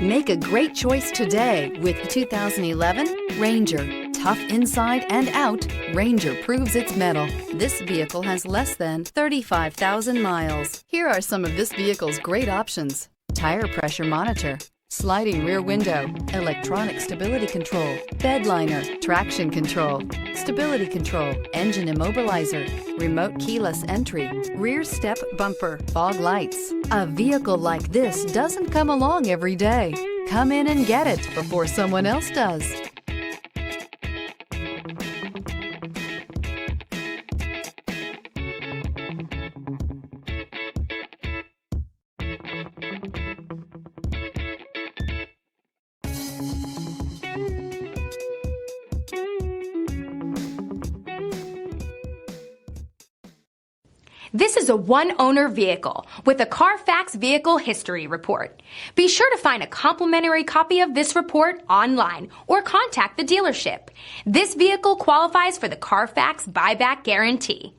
Make a great choice today with the 2011 Ranger. Tough inside and out, Ranger proves its mettle. This vehicle has less than 35,000 miles. Here are some of this vehicle's great options: tire pressure monitor, sliding rear window, electronic stability control, bed liner, traction control, stability control, engine immobilizer, remote keyless entry, rear step bumper, fog lights. A vehicle like this doesn't come along every day. Come in and get it before someone else does. This is a one-owner vehicle with a Carfax Vehicle History Report. Be sure to find a complimentary copy of this report online or contact the dealership. This vehicle qualifies for the Carfax Buyback Guarantee.